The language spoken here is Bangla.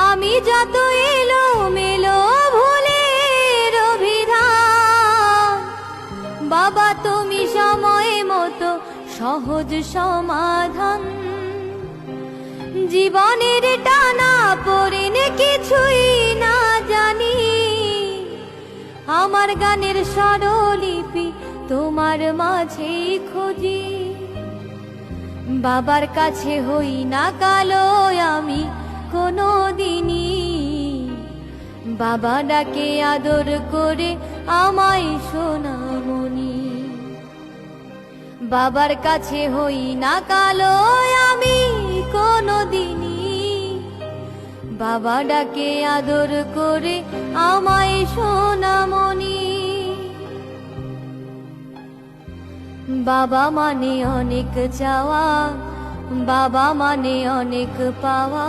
আমি যত এলো মেলো ভুলের অভিধান, বাবা তুমি সময় মতো সহজ সমাধান। জীবনের টানা পড়েনে কিছুই না জানি, আমার গানের স্বরলিপি তোমার মাঝেই খুঁজি। বাবার কাছে হই না কালো আমি কোনো দিনই, বাবা ডাকে আদর করে আমায় সোনামণি। বাবার কাছে হই না কালো আমি কোনো দিনই, বাবা ডাকে আদর করে আমায় সোনামণি। বাবা মানে অনেক চাওয়া, বাবা মানে অনেক পাওয়া।